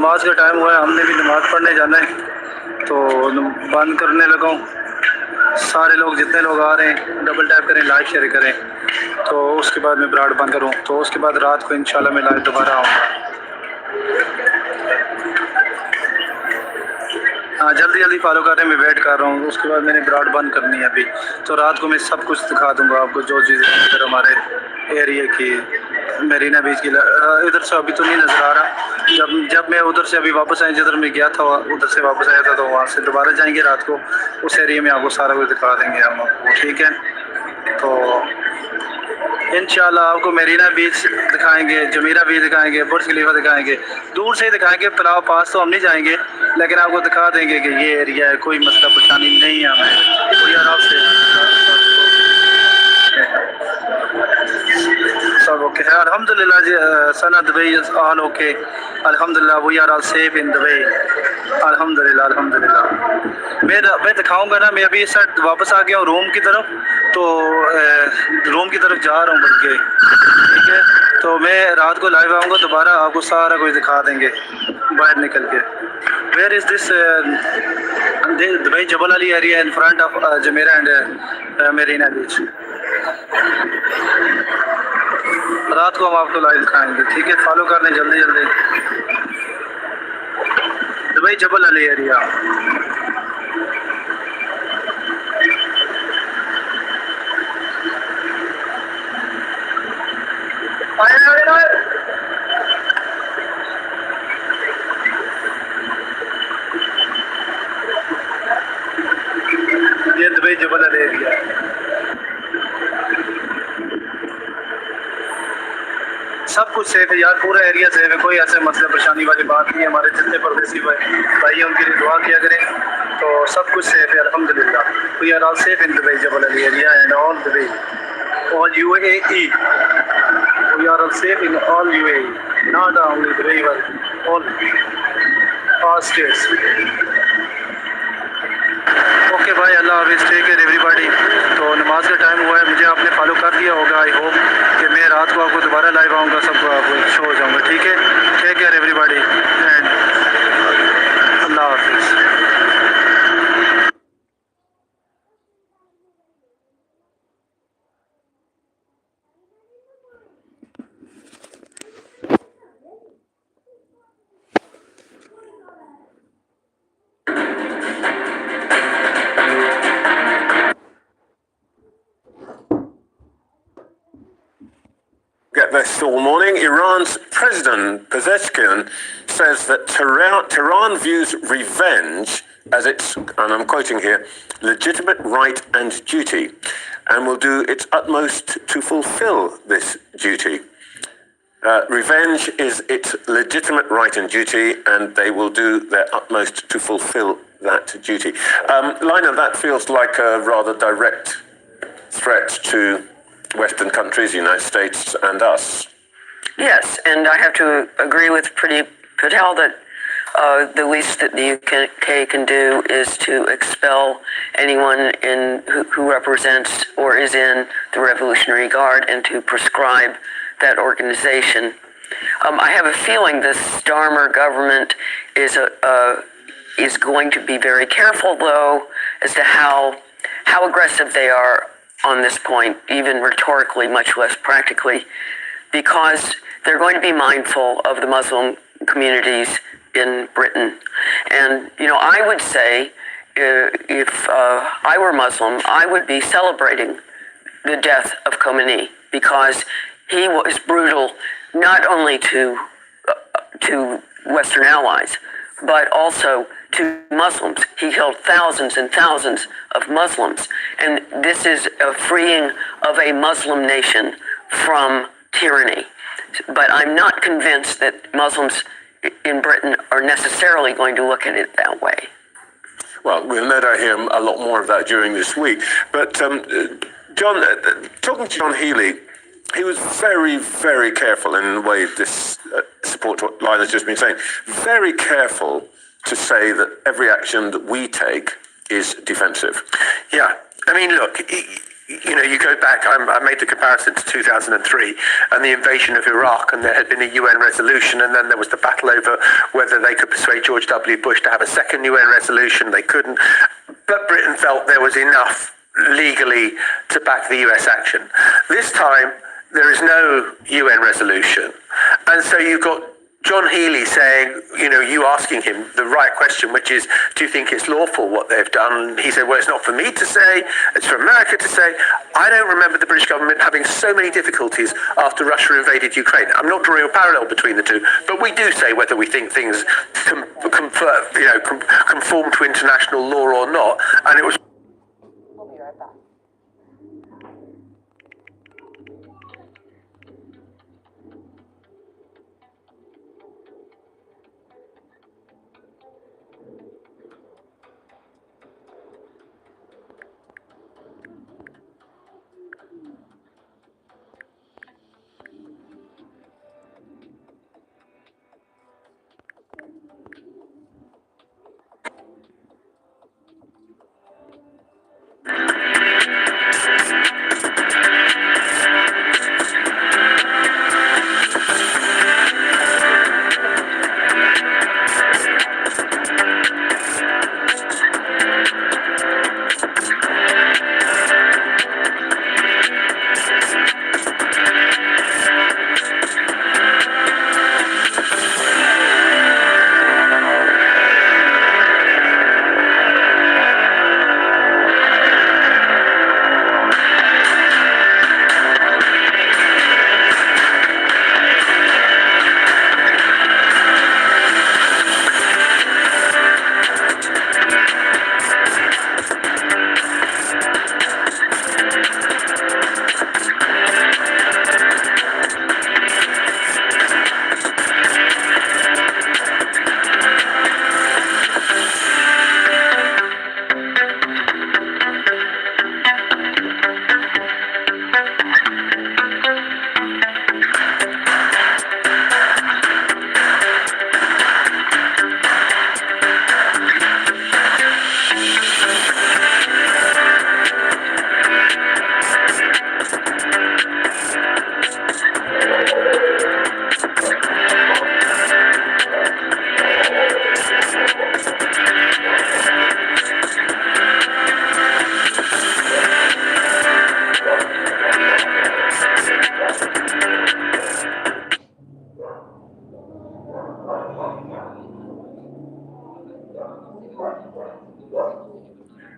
नमाज का टाइम हुआ है, हमने भी नमाज पढ़ने जाना है तो बंद करने लगा हूँ। सारे लोग जितने लोग आ रहे हैं डबल टैप करें, लाइक शेयर करें, तो उसके बाद मैं ब्राड बंद करूँ, तो उसके बाद रात को इंशाल्लाह मैं लाइव दोबारा आऊँगा। हाँ, जल्दी जल्दी फॉलो कर रहे हैं, मैं वेट कर रहा हूँ। उसके बाद मैंने ब्राड बंद करनी है अभी, तो रात को मैं सब कुछ दिखा दूँगा आपको, जो चीज़ें इधर हमारे एरिया की, मेरीना बीच की। इधर से अभी तो नहीं नज़र आ रहा। जब मैं उधर से अभी वापस आया, जिधर मैं गया था उधर से वापस आया था, तो वहाँ से दोबारा जाएंगे रात को, उस एरिया में आपको सारा कुछ दिखा देंगे हम आपको, ठीक है। तो इंशाल्लाह आपको मेरीना बीच दिखाएंगे, जमीरा बीच दिखाएंगे, बुर्ज खलीफा दिखाएंगे, दूर से ही दिखाएंगे। पलाव पास तो हम नहीं जाएंगे, लेकिन आपको दिखा देंगे कि ये एरिया है, कोई मसला परेशानी नहीं है हमें। तो यार आपसे सब ओके है, अल्हम्दुलिल्लाह जी। Sana Dubai is all okay, अल्हम्दुलिल्लाह। We are all safe in Dubai, अल्हम्दुलिल्लाह अल्हम्दुलिल्लाह। मैं दिखाऊंगा ना, मैं अभी इस साइड वापस आ गया हूँ रूम की तरफ, तो रूम की तरफ जा रहा हूँ बल्कि, ठीक है। तो मैं रात को लाइव आऊँगा दोबारा, आपको सारा कुछ दिखा देंगे बाहर निकल के। Where is this Dubai Jebel Ali area in front of Jumeirah and Marina Beach. रात को हम आपको लाइव दिखाएंगे, ठीक है। फॉलो कर लें जल्दी जल्दी। Dubai Jebel Ali area. ये दुबई जबल अली एरिया। सब कुछ सेफ है यार, पूरा एरिया सेफ है, कोई ऐसे मसले परेशानी वाली बात नहीं है। हमारे जितने परदेसी भाई हैं उनके लिए दुआ किया करें, तो सब कुछ सेफ है अल्हम्दुलिल्लाह। We are all safe in Dubai Jebel Ali area and all Dubai, all UAE. We are all safe in all UAE, not only Dubai but all states. Okay भाई, अल्लाह हाफिज़, टेक केयर एवरीबॉडी। तो नमाज का time हुआ है, मुझे आपने follow कर दिया होगा। आई होप कि मैं रात को आपको दोबारा लाइव आऊँगा, सबको आपको शो हो जाऊँगा, ठीक है। टेक केयर एवरीबॉडी एंड अल्लाह हाफिज़। Get this all morning. Iran's President Pezeshkian says that Tehran views revenge as its, and I'm quoting here, legitimate right and duty, and will do its utmost to fulfill this duty. Revenge is its legitimate right and duty, and they will do their utmost to fulfill that duty. Lina, that feels like a rather direct threat to Western countries, the United States and us. Yes, and I have to agree with Priti Patel that the least that the UK can do is to expel anyone who represents or is in the Revolutionary Guard and to proscribe that organization. I have a feeling the Starmer government is going to be very careful, though, as to how aggressive they are on this point, even rhetorically, much less practically, because they're going to be mindful of the Muslim communities in Britain. And, you know, I would say if I were Muslim, I would be celebrating the death of Khomeini, because he was brutal not only to Western allies, but also to Muslims. He killed thousands and thousands of Muslims. And this is a freeing of a Muslim nation from tyranny. But I'm not convinced that Muslims in Britain are necessarily going to look at it that way. Well, we'll no doubt hear a lot more of that during this week. But John, talking to John Healey, he was very, very careful in the way this support to what Lina's just been saying. Very careful to say that every action that we take is defensive. Yeah, I mean, look, you know, you go back, I made the comparison to 2003 and the invasion of Iraq, and there had been a UN resolution, and then there was the battle over whether they could persuade George W. Bush to have a second UN resolution. They couldn't. But Britain felt there was enough legally to back the US action. This time, there is no UN resolution. And so you've got John Healey saying, you know, you asking him the right question, which is, do you think it's lawful what they've done? He said, well, it's not for me to say, it's for America to say. I don't remember the British government having so many difficulties after Russia invaded Ukraine. I'm not drawing a parallel between the two, but we do say whether we think things conform to international law or not. And it was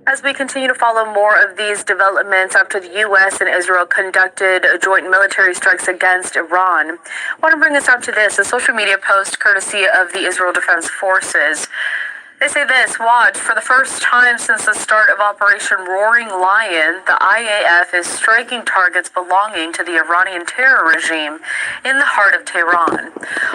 As we continue to follow more of these developments after the U.S. and Israel conducted joint military strikes against Iran, I want to bring us up to this, a social media post courtesy of the Israel Defense Forces. They say this, watch, for the first time since the start of Operation Roaring Lion, the IAF is striking targets belonging to the Iranian terror regime in the heart of Tehran.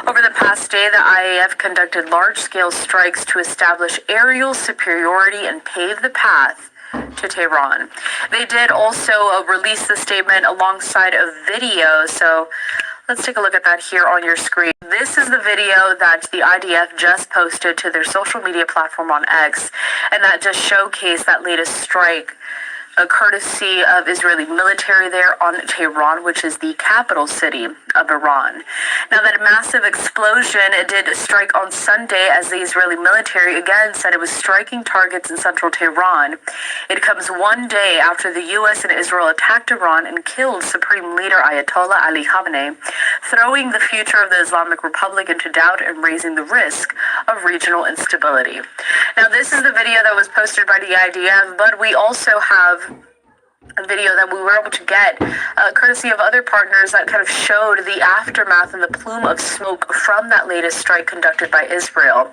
Over the past day, the IAF conducted large-scale strikes to establish aerial superiority and pave the path to Tehran. They did also release the statement alongside a video, so let's take a look at that here on your screen. This is the video that the IDF just posted to their social media platform on X, and that just showcased that latest strike, courtesy of Israeli military there on Tehran, which is the capital city of Iran. Now, that massive explosion did strike on Sunday as the Israeli military again said it was striking targets in central Tehran. It comes one day after the U.S. and Israel attacked Iran and killed Supreme Leader Ayatollah Ali Khamenei, throwing the future of the Islamic Republic into doubt and raising the risk of regional instability. Now, this is the video that was posted by the IDF, but we also have a video that we were able to get courtesy of other partners that kind of showed the aftermath and the plume of smoke from that latest strike conducted by Israel.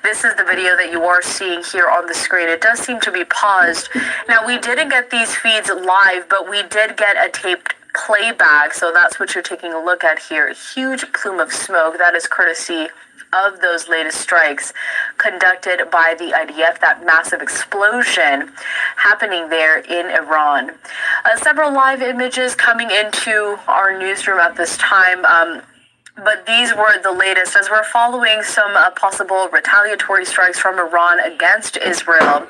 This is the video that you are seeing here on the screen. It does seem to be paused. Now, we didn't get these feeds live, but we did get a taped playback, so that's what you're taking a look at here. A huge plume of smoke. That is courtesy of those latest strikes conducted by the IDF, that massive explosion happening there in Iran. Several live images coming into our newsroom at this time, but these were the latest as we're following some possible retaliatory strikes from Iran against Israel.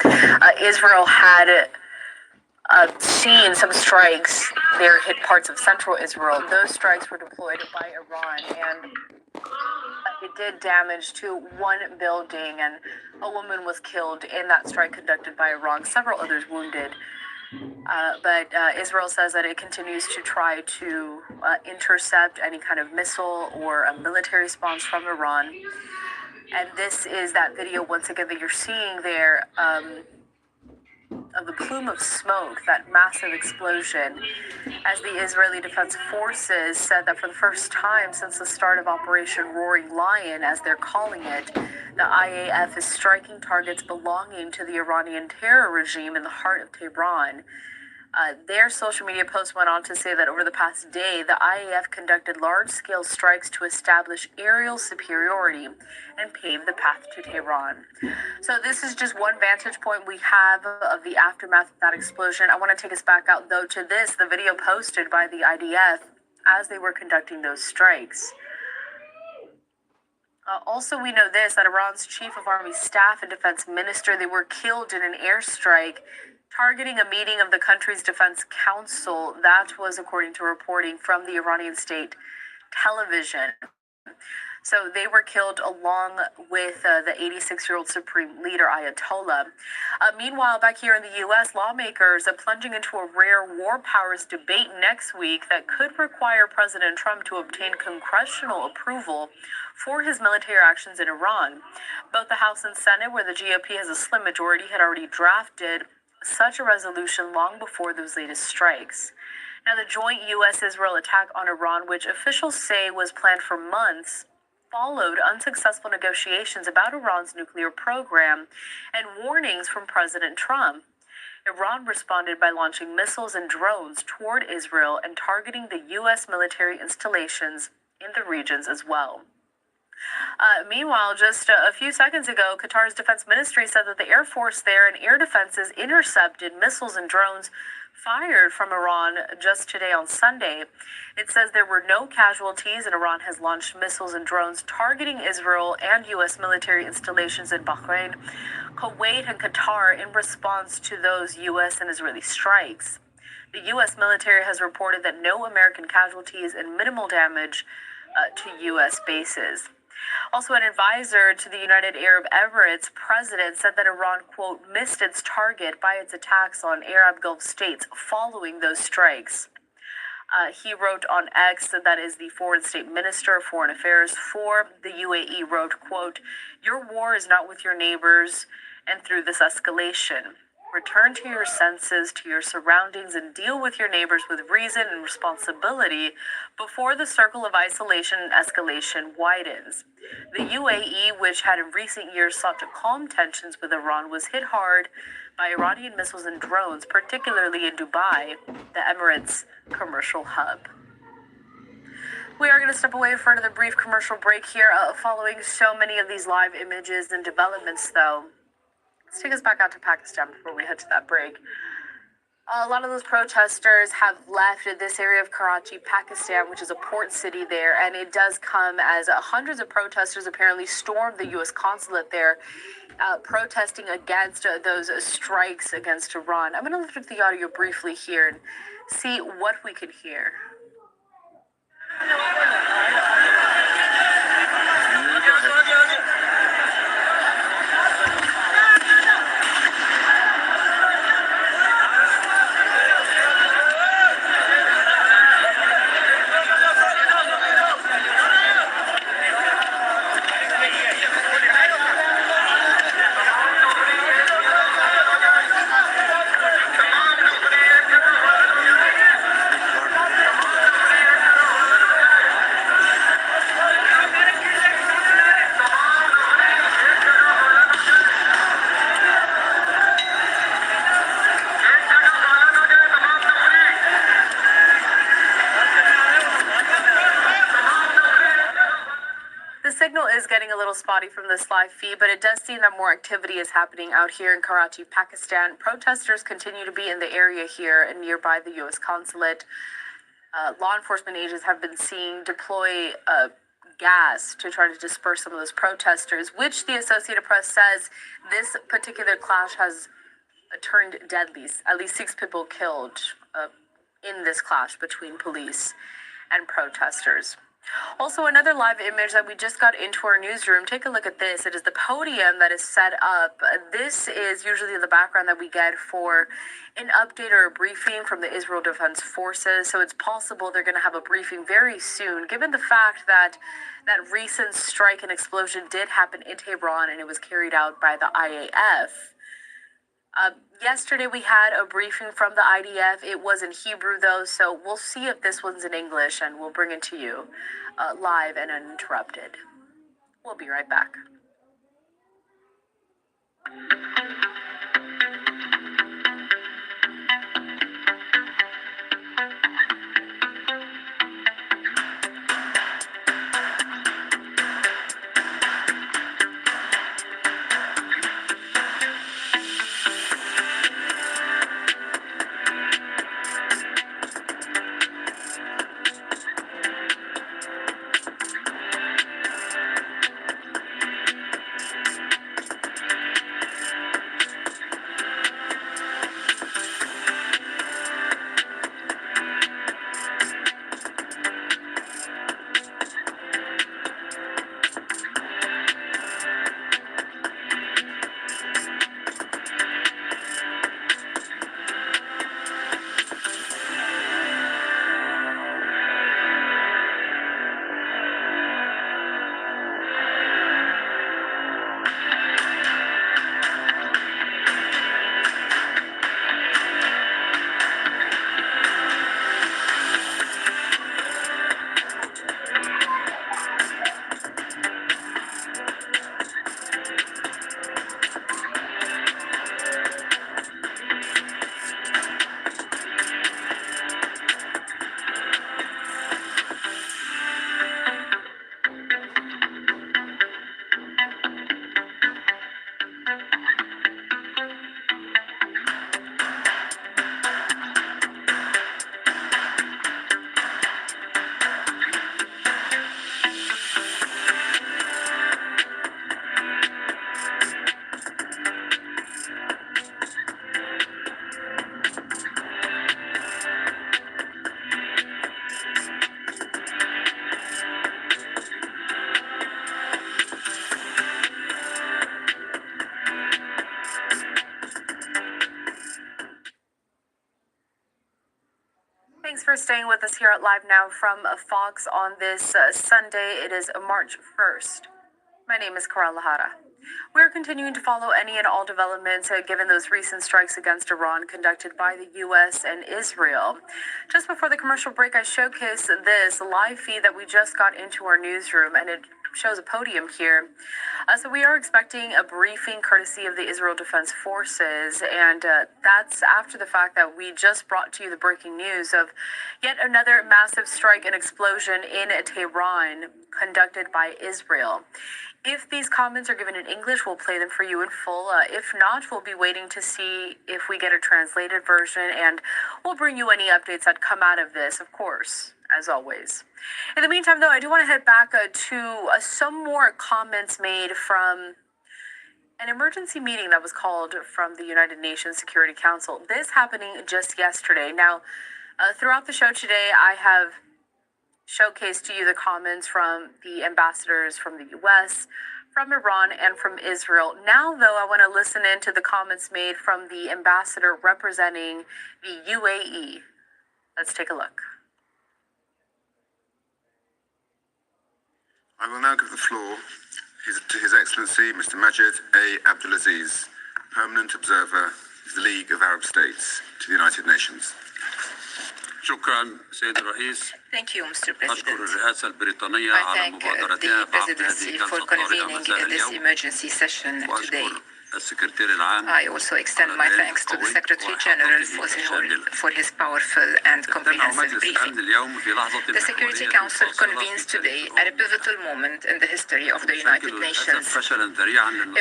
Israel had seen some strikes there hit parts of central Israel. Those strikes were deployed by Iran, and it did damage to one building, and a woman was killed in that strike conducted by Iran. Several others wounded. But Israel says that it continues to try to intercept any kind of missile or a military response from Iran. And this is that video, once again, that you're seeing there of the plume of smoke, that massive explosion, as the Israeli Defense Forces said that for the first time since the start of Operation Roaring Lion, as they're calling it, the IAF is striking targets belonging to the Iranian terror regime in the heart of Tehran. Their social media post went on to say that over the past day, the IAF conducted large-scale strikes to establish aerial superiority and pave the path to Tehran. So this is just one vantage point we have of the aftermath of that explosion. I want to take us back out, though, to the video posted by the IDF as they were conducting those strikes. Also, we know this, that Iran's chief of army staff and defense minister, they were killed in an airstrike targeting a meeting of the country's defense council. That was according to reporting from the Iranian state television. So they were killed along with the 86-year-old supreme leader, Ayatollah. Meanwhile, back here in the U.S., lawmakers are plunging into a rare war powers debate next week that could require President Trump to obtain congressional approval for his military actions in Iran. Both the House and Senate, where the GOP has a slim majority, had already drafted such a resolution long before those latest strikes. Now, the joint U.S.-Israel attack on Iran, which officials say was planned for months, followed unsuccessful negotiations about Iran's nuclear program and warnings from President Trump. Iran responded by launching missiles and drones toward Israel and targeting the U.S. military installations in the regions as well. Meanwhile, just a few seconds ago, Qatar's defense ministry said that the Air Force there and air defenses intercepted missiles and drones fired from Iran just today on Sunday. It says there were no casualties, and Iran has launched missiles and drones targeting Israel and U.S. military installations in Bahrain, Kuwait, and Qatar in response to those U.S. and Israeli strikes. The U.S. military has reported that no American casualties and minimal damage to U.S. bases. Also, an advisor to the United Arab Emirates president said that Iran, quote, missed its target by its attacks on Arab Gulf states following those strikes. He wrote on X, that is the foreign state minister of foreign affairs for the UAE, wrote, quote, your war is not with your neighbors, and through this escalation. Return to your senses, to your surroundings, and deal with your neighbors with reason and responsibility before the circle of isolation and escalation widens. The UAE, which had in recent years sought to calm tensions with Iran, was hit hard by Iranian missiles and drones, particularly in Dubai, the Emirates' commercial hub. We are going to step away for another brief commercial break here, following so many of these live images and developments, though. Let's take us back out to Pakistan before we head to that break. A lot of those protesters have left this area of Karachi, Pakistan, which is a port city there, and it does come as hundreds of protesters apparently stormed the U.S. consulate there, protesting against those strikes against Iran. I'm going to lift up the audio briefly here and see what we could hear. Is getting a little spotty from this live feed, but it does seem that more activity is happening out here in Karachi, Pakistan. Protesters continue to be in the area here and nearby the U.S. consulate. Law enforcement agents have been seen deploy gas to try to disperse some of those protesters, which the Associated Press says this particular clash has turned deadly. At least 6 people killed in this clash between police and protesters. Also, another live image that we just got into our newsroom. Take a look at this. It is the podium that is set up. This is usually the background that we get for an update or a briefing from the Israel Defense Forces. So it's possible they're going to have a briefing very soon, given the fact that that recent strike and explosion did happen in Tehran and it was carried out by the IAF. Yesterday we had a briefing from the IDF. It was in Hebrew though, so we'll see if this one's in English and we'll bring it to you live and uninterrupted. We'll be right back. Thanks for staying with us here at Live Now from Fox on this Sunday. It is March 1st. My name is Karan Lahara. We're continuing to follow any and all developments given those recent strikes against Iran conducted by the U.S. and Israel. Just before the commercial break, I showcased this live feed that we just got into our newsroom, and it shows a podium here. So we are expecting a briefing courtesy of the Israel Defense Forces, and that's after the fact that we just brought to you the breaking news of yet another massive strike and explosion in Tehran conducted by Israel. If these comments are given in English, we'll play them for you in full. If not, we'll be waiting to see if we get a translated version, and we'll bring you any updates that come out of this, of course, as always. In the meantime, though, I do want to head back to some more comments made from an emergency meeting that was called from the United Nations Security Council. This happening just yesterday. Now, throughout the show today, I have showcased to you the comments from the ambassadors from the U.S., from Iran, and from Israel. Now, though, I want to listen in to the comments made from the ambassador representing the UAE. Let's take a look. I will now give the floor to His Excellency Mr. Majid A. Abdulaziz, Permanent Observer of the League of Arab States to the United Nations. شكرا سيد الرئيس. Thank you, Mr. أشكر President. الرئاسة البريطانية I على thank مبادرتها the في عقد هذه presidency الجلسة for الطارئة convening مساء this اليوم. emergency session today. وأشكر السكرتير العام I also extend my thanks to the Secretary General for his powerful and comprehensive briefing. The Security Council convenes today at a pivotal moment in the history of the United Nations,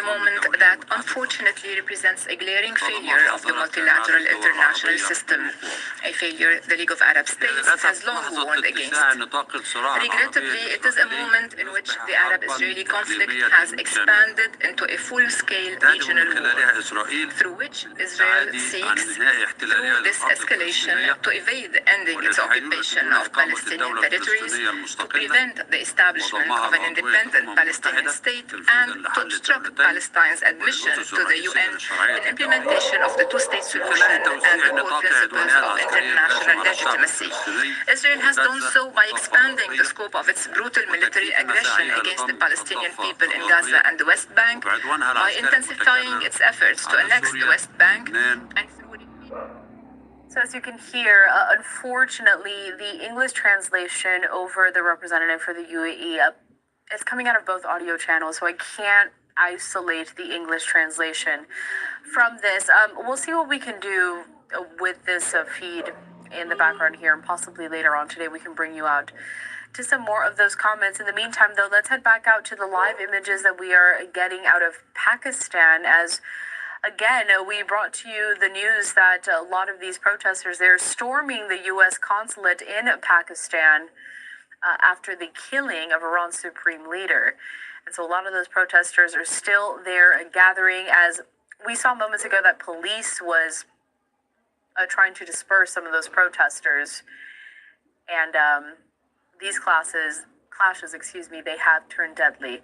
a moment that unfortunately represents a glaring failure of the multilateral international system, a failure the League of Arab States has long warned against. Regrettably, it is a moment in which the Arab-Israeli conflict has expanded into a full-scale regional من war, خلالها إسرائيل through which Israel تبتعد عن seeks, إنهاء احتلالها through this للأرض escalation, الفلسطينية to evade ending its وللحيول occupation دون of إقامة Palestinian الدولة territories, الفلسطينية to المستقلة prevent the establishment وضمها of an العضوية independent للأمم Palestinian المتحدة state, تنفيذاً and to لحل obstruct الدولتين Palestine's admission والأسس to the الرئيسية UN للشرعية in implementation of the two-state solution خلال توسيع and the core نطاق principles عدوانها of العسكرية international الهاشم على الشعب legitimacy. الفلسطيني Israel has done وغزة so by والضفة expanding the الغربية scope of its brutal military وتكثيف aggression مساعيها against the لضم Palestinian الضفة people in الغربية Gaza and the West Bank, وعدوانها by العسكري intensifying المتكرر its efforts to على annex the سوريا West Bank, لبنان and through So as you can hear, unfortunately, the English translation over the representative for the UAE is coming out of both audio channels, so I can't isolate the English translation from this. We'll see what we can do with this feed in the background here, and possibly later on today we can bring you out to some more of those comments. In the meantime, though, let's head back out to the live images that we are getting out of Pakistan as again, we brought to you the news that a lot of these protesters, they're storming the U.S. consulate in Pakistan after the killing of Iran's supreme leader. And so a lot of those protesters are still there gathering, as we saw moments ago that police was trying to disperse some of those protesters. And these clashes, they have turned deadly.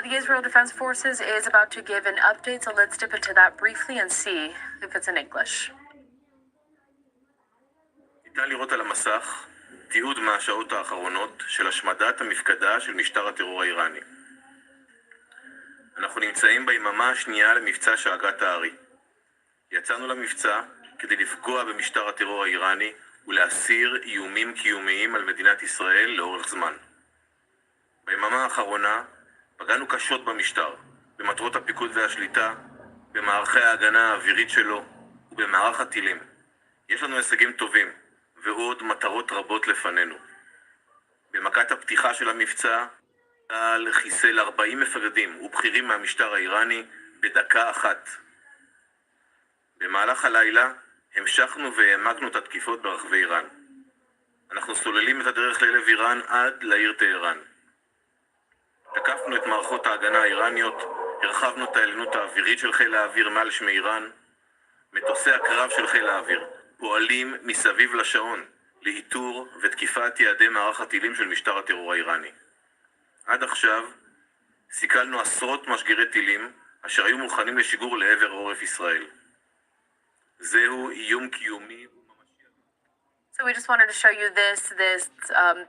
The Israel Defense Forces is about to give an update, so let's dip into that briefly and see if it's in English. ניתן לראות על המסך תיעוד מהשעות האחרונות של השמדת המפקדה של משטר הטרור האיראני. אנחנו נמצאים ביממה השנייה למבצע שאגת הארי. יצאנו למבצע כדי לפגוע במשטר הטרור האיראני ולהסיר איומים קיומיים על מדינת ישראל לאורך זמן. ביממה האחרונה פגענו קשות במשטר, במטרות הפיקוד והשליטה, במערכי ההגנה האווירית שלו ובמערך הטילים. יש לנו הישגים טובים ועוד מטרות רבות לפנינו. במכת הפתיחה של המבצע, צה"ל חיסל 40 מפקדים ובכירים מהמשטר האיראני בדקה אחת. במהלך הלילה המשכנו והעמקנו את התקיפות ברחבי איראן. אנחנו סוללים את הדרך ללב איראן עד לעיר טהרן. תקפנו את מערכות ההגנה האיראניות, הרחבנו את העליונות האווירית של חיל האוויר מעל שמי איראן. מטוסי הקרב של חיל האוויר פועלים מסביב לשעון לאיתור ותקיפת יעדי מערך הטילים של משטר הטרור האיראני. עד עכשיו סיכלנו עשרות משגרי טילים אשר היו מוכנים לשיגור לעבר עורף ישראל. זהו איום קיומי. So we just wanted to show you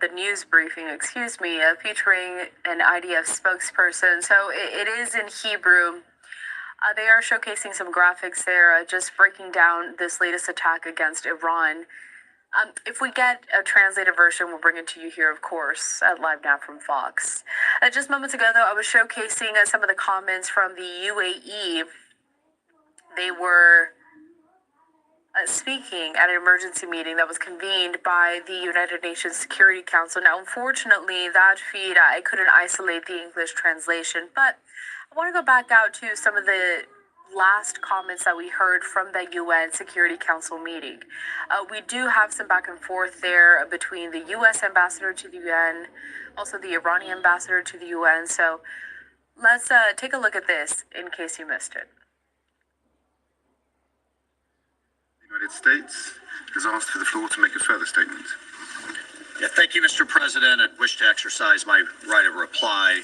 the news briefing, featuring an IDF spokesperson. So it is in Hebrew. They are showcasing some graphics there, just breaking down this latest attack against Iran. If we get a translated version, we'll bring it to you here, of course, at Live Now from Fox. Just moments ago, though, I was showcasing some of the comments from the UAE. They were speaking at an emergency meeting that was convened by the United Nations Security Council. Now, unfortunately, that feed, I couldn't isolate the English translation, but I want to go back out to some of the last comments that we heard from the UN Security Council meeting. We do have some back and forth there between the U.S. ambassador to the UN, also the Iranian ambassador to the UN. So let's take a look at this in case you missed it. The United States has asked for the floor to make a further statement. Yeah, thank you, Mr. President. I wish to exercise my right of reply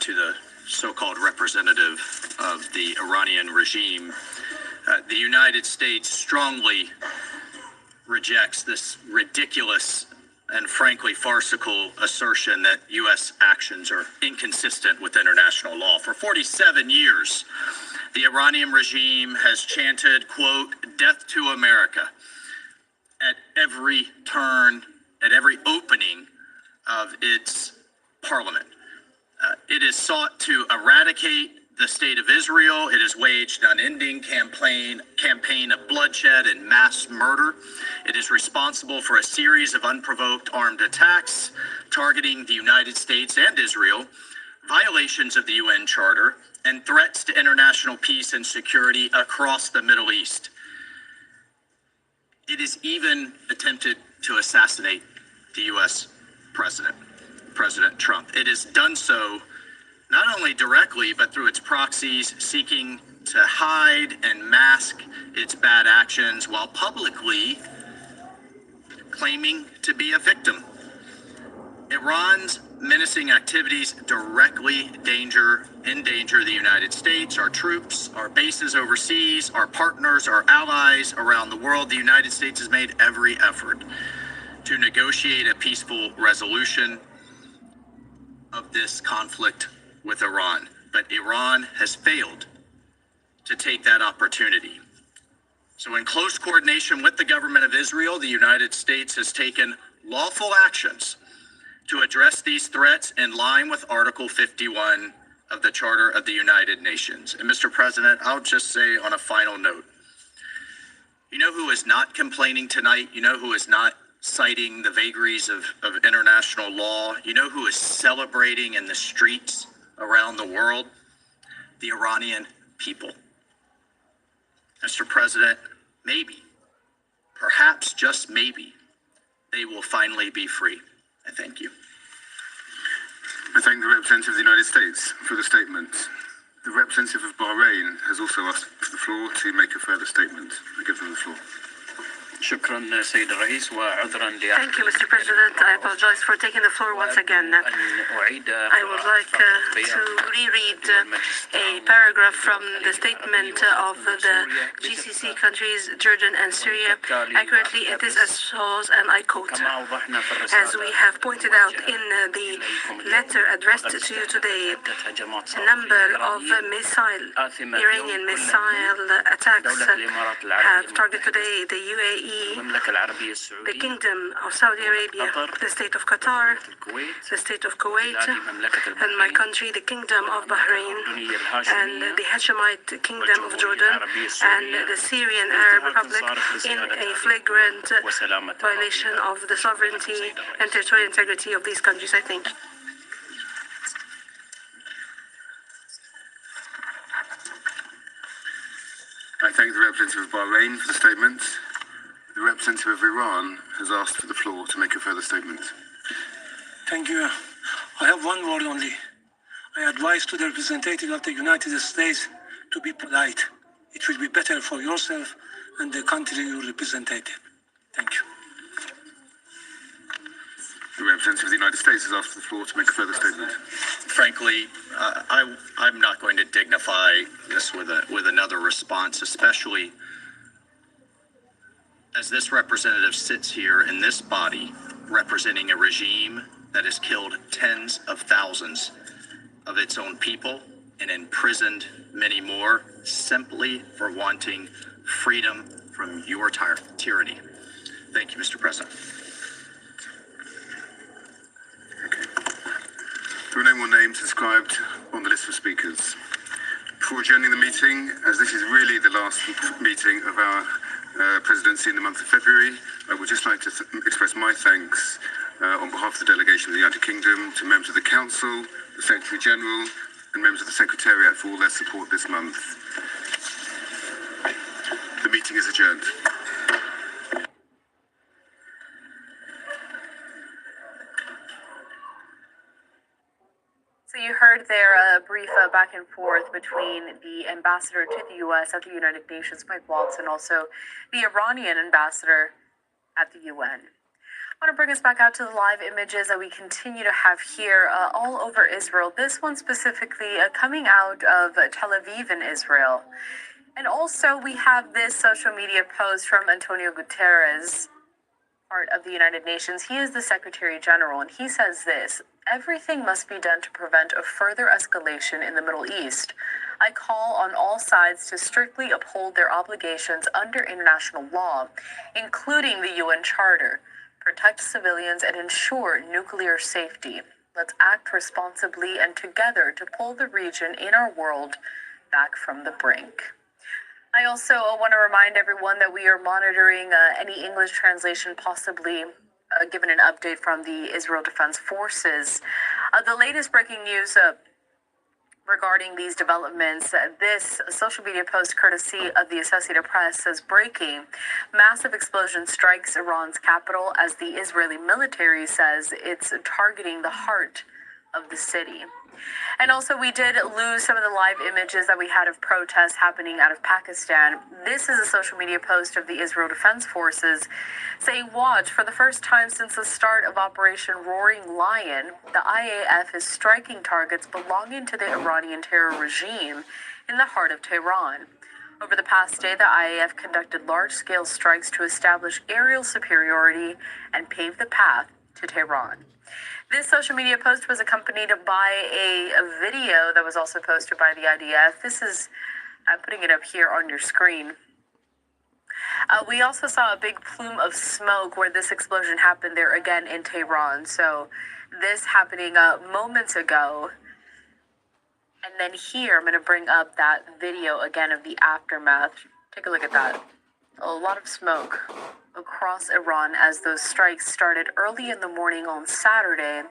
to the so-called representative of the Iranian regime. The United States strongly rejects this ridiculous and frankly farcical assertion that U.S. actions are inconsistent with international law. For 47 years, the Iranian regime has chanted, quote, "Death to America," at every turn, at every opening of its parliament. It has sought to eradicate the state of Israel. It has waged an unending campaign of bloodshed and mass murder. It is responsible for a series of unprovoked armed attacks targeting the United States and Israel, violations of the UN Charter, and threats to international peace and security across the Middle East. It has even attempted to assassinate the U.S. President Trump. It has done so not only directly, but through its proxies, seeking to hide and mask its bad actions while publicly claiming to be a victim. Iran's menacing activities directly endanger the United States, our troops, our bases overseas, our partners, our allies around the world. The United States has made every effort to negotiate a peaceful resolution of this conflict with Iran. But Iran has failed to take that opportunity. So in close coordination with the government of Israel, the United States has taken lawful actions to address these threats in line with Article 51 of the Charter of the United Nations. And Mr. President, I'll just say on a final note, you know who is not complaining tonight? You know who is not citing the vagaries of international law? You know who is celebrating in the streets around the world? The Iranian people. Mr. President, maybe, perhaps just maybe, they will finally be free. I thank you. I thank the representative of the United States for the statement. The representative of Bahrain has also asked for the floor to make a further statement. I give them the floor. شكرا سيد الرئيس وعذرا Thank you, Mr. President. I apologize for taking the floor once again. I would like to reread a paragraph from the statement of the GCC countries, Jordan and Syria. Accurately, it is as follows, and I quote, as we have pointed out in the letter addressed to you today, a number of Iranian missile attacks have targeted today the UAE, the Kingdom of Saudi Arabia, the State of Qatar, the State of Kuwait, and my country, the Kingdom of Bahrain, and the Hashemite Kingdom of Jordan, and the Syrian Arab Republic in a flagrant violation of the sovereignty and territorial integrity of these countries. I think. I thank the representative of Bahrain for the statement. The representative of Iran has asked for the floor to make a further statement. Thank you. I have one word only. I advise to the representative of the United States to be polite. It will be better for yourself and the country you represented. Thank you. The representative of the United States has asked for the floor to make a further statement. Frankly, I'm not going to dignify this with another response, especially as this representative sits here in this body representing a regime that has killed tens of thousands of its own people and imprisoned many more simply for wanting freedom from your tyranny. Thank you, Mr. President. Okay. There are no more names inscribed on the list of speakers. Before adjourning the meeting, as this is really the last meeting of our presidency in the month of February, I would just like to express my thanks on behalf of the delegation of the United Kingdom to members of the Council, the Secretary General, and members of the Secretariat for all their support this month. The meeting is adjourned. So you heard there a brief back and forth between the ambassador to the U.S. at the United Nations, Mike Waltz, and also the Iranian ambassador at the UN. I want to bring us back out to the live images that we continue to have here all over Israel. This one specifically coming out of Tel Aviv in Israel. And also we have this social media post from Antonio Guterres, part of the United Nations. He is the Secretary General, and he says this: everything must be done to prevent a further escalation in the Middle East. I call on all sides to strictly uphold their obligations under international law, including the UN Charter, protect civilians, and ensure nuclear safety. Let's act responsibly and together to pull the region in our world back from the brink. I also want to remind everyone that we are monitoring any English translation, possibly given an update from the Israel Defense Forces. The latest breaking news regarding these developments, this social media post courtesy of the Associated Press says, breaking, massive explosion strikes Iran's capital as the Israeli military says it's targeting the heart of the city. And also, we did lose some of the live images that we had of protests happening out of Pakistan. This is a social media post of the Israel Defense Forces saying, watch, for the first time since the start of Operation Roaring Lion, the IAF is striking targets belonging to the Iranian terror regime in the heart of Tehran. Over the past day, the IAF conducted large-scale strikes to establish aerial superiority and pave the path to Tehran. This social media post was accompanied by a video that was also posted by the IDF. I'm putting it up here on your screen. We also saw a big plume of smoke where this explosion happened there again in Tehran. So this happening moments ago. And then here, I'm going to bring up that video again of the aftermath. Take a look at that. A lot of smoke across Iran as those strikes started early in the morning on Saturday.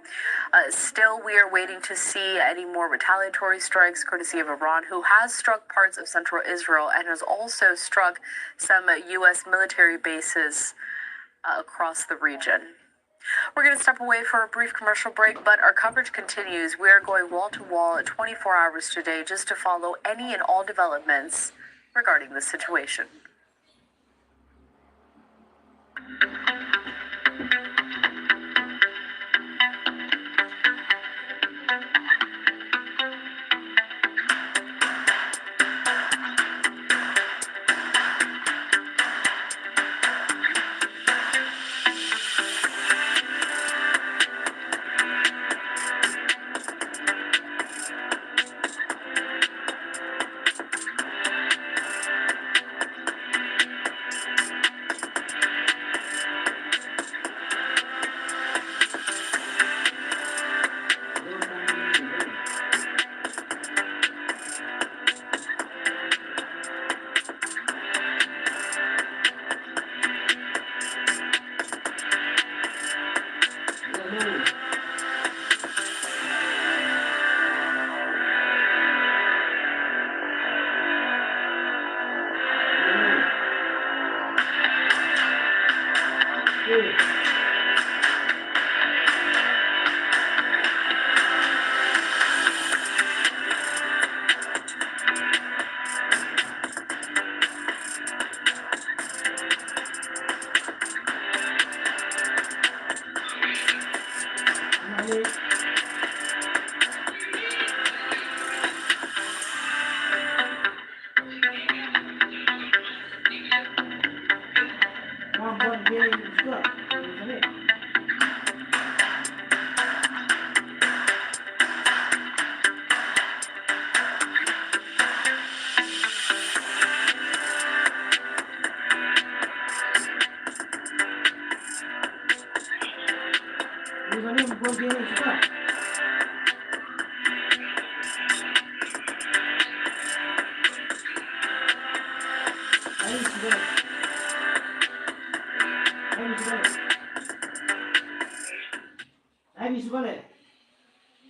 Still, we are waiting to see any more retaliatory strikes courtesy of Iran, who has struck parts of central Israel and has also struck some U.S. military bases across the region. We're going to step away for a brief commercial break, but our coverage continues. We are going wall to wall 24 hours today just to follow any and all developments regarding the situation.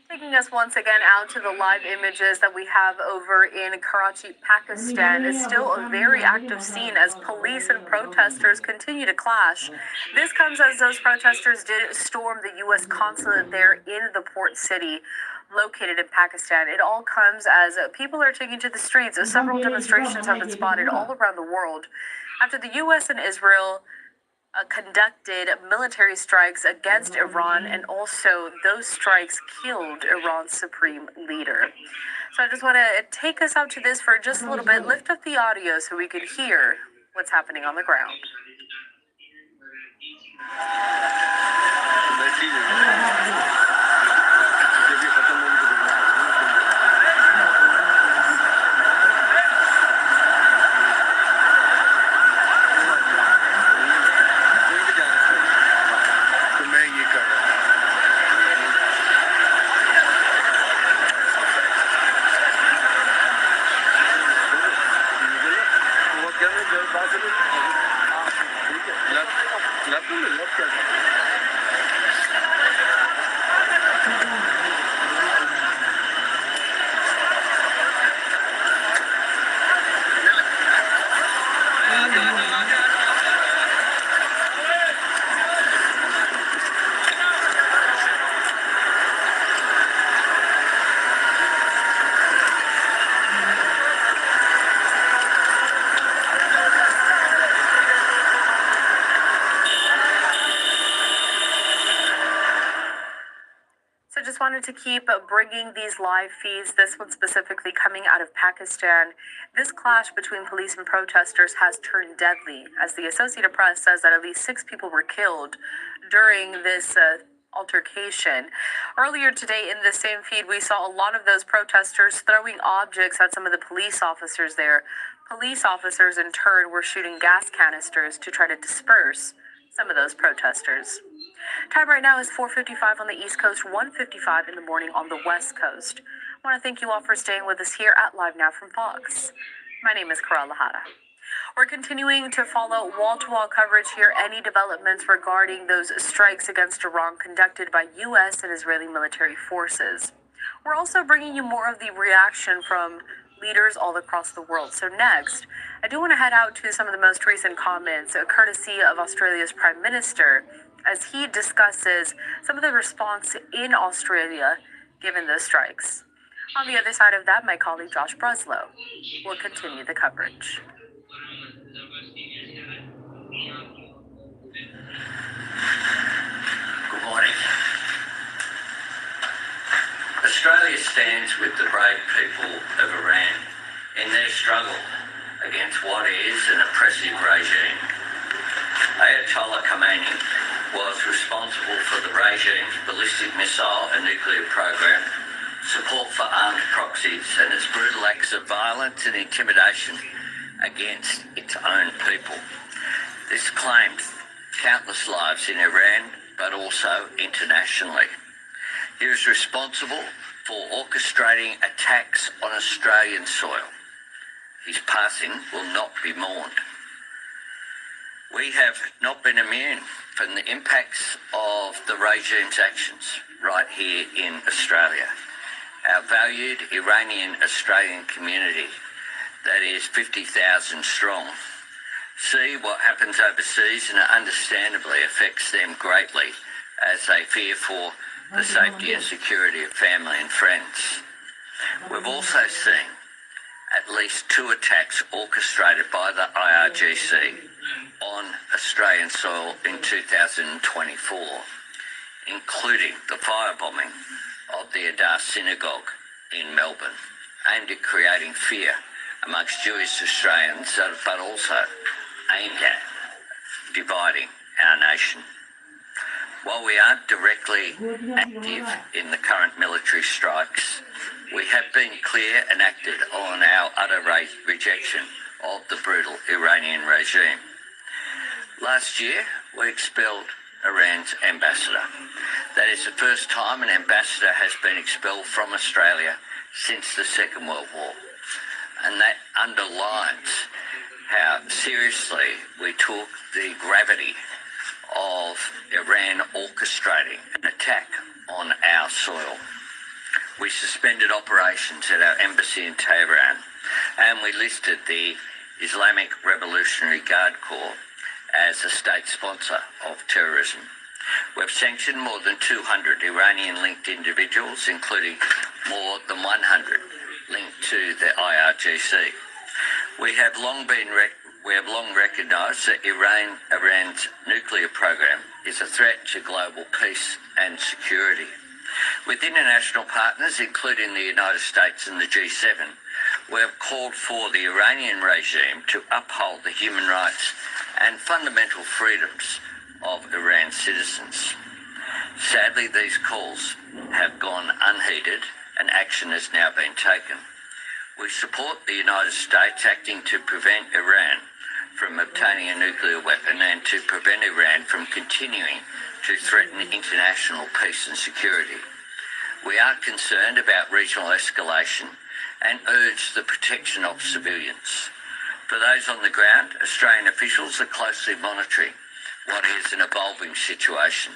Taking us once again out to the live images that we have over in Karachi, Pakistan, is still a very active scene as police and protesters continue to clash. This comes as those protesters did storm the U.S. consulate there in the port city located in Pakistan. It all comes as people are taking to the streets. Several demonstrations have been spotted all around the world after the U.S. and Israel conducted military strikes against Iran, and also those strikes killed Iran's supreme leader. So I just want to take us out to this for just a little bit, lift up the audio so we could hear what's happening on the ground. wanted to keep bringing these live feeds, this one specifically coming out of Pakistan. This clash between police and protesters has turned deadly, as the Associated Press says that at least 6 people were killed during this altercation. Earlier today in the same feed, we saw a lot of those protesters throwing objects at some of the police officers there. Police officers, in turn, were shooting gas canisters to try to disperse some of those protesters. Time right now is 4:55 on the East Coast, 1:55 in the morning on the West Coast. I want to thank you all for staying with us here at Live Now from Fox. My name is Karal Lahara. We're continuing to follow wall-to-wall coverage here, any developments regarding those strikes against Iran conducted by U.S. and Israeli military forces. We're also bringing you more of the reaction from leaders all across the world. So next, I do want to head out to some of the most recent comments, courtesy of Australia's Prime Minister, as he discusses some of the response in Australia given the strikes. On the other side of that, my colleague Josh Breslow will continue the coverage. Good morning. Australia stands with the brave people of Iran in their struggle against what is an oppressive regime. Ayatollah Khamenei was responsible for the regime's ballistic missile and nuclear program, support for armed proxies, and its brutal acts of violence and intimidation against its own people. This claimed countless lives in Iran, but also internationally. He was responsible for orchestrating attacks on Australian soil. His passing will not be mourned. We have not been immune from the impacts of the regime's actions right here in Australia. Our valued Iranian-Australian community, that is 50,000 strong, see what happens overseas and it understandably affects them greatly as they fear for the safety and security of family and friends. We've also seen at least 2 attacks orchestrated by the IRGC on Australian soil in 2024, including the firebombing of the Adar Synagogue in Melbourne, aimed at creating fear amongst Jewish Australians, but also aimed at dividing our nation. While we aren't directly active in the current military strikes, we have been clear and acted on our utter rejection of the brutal Iranian regime. Last year, we expelled Iran's ambassador. That is the first time an ambassador has been expelled from Australia since the Second World War. And that underlines how seriously we took the gravity of Iran orchestrating an attack on our soil. We suspended operations at our embassy in Tehran, and we listed the Islamic Revolutionary Guard Corps as a state sponsor of terrorism. We've sanctioned more than 200 Iranian-linked individuals, including more than 100 linked to the IRGC. We have long recognised that Iran's nuclear program is a threat to global peace and security. With international partners, including the United States and the G7, we have called for the Iranian regime to uphold the human rights and fundamental freedoms of Iran's citizens. Sadly, these calls have gone unheeded and action has now been taken. We support the United States acting to prevent Iran from obtaining a nuclear weapon and to prevent Iran from continuing to threaten international peace and security. We are concerned about regional escalation and urge the protection of civilians. For those on the ground, Australian officials are closely monitoring what is an evolving situation.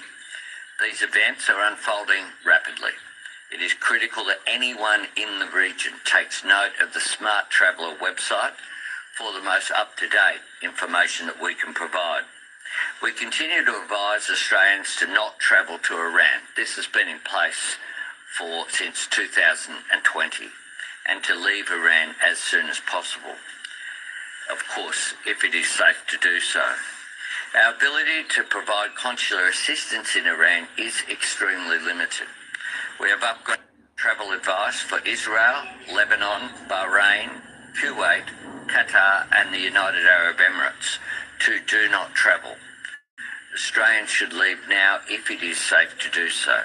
These events are unfolding rapidly. It is critical that anyone in the region takes note of the Smart Traveller website for the most up-to-date information that we can provide. We continue to advise Australians to not travel to Iran. This has been in place since 2020, and to leave Iran as soon as possible. Of course, if it is safe to do so. Our ability to provide consular assistance in Iran is extremely limited. We have upgraded travel advice for Israel, Lebanon, Bahrain, Kuwait, Qatar and the United Arab Emirates to do not travel. Australians should leave now if it is safe to do so.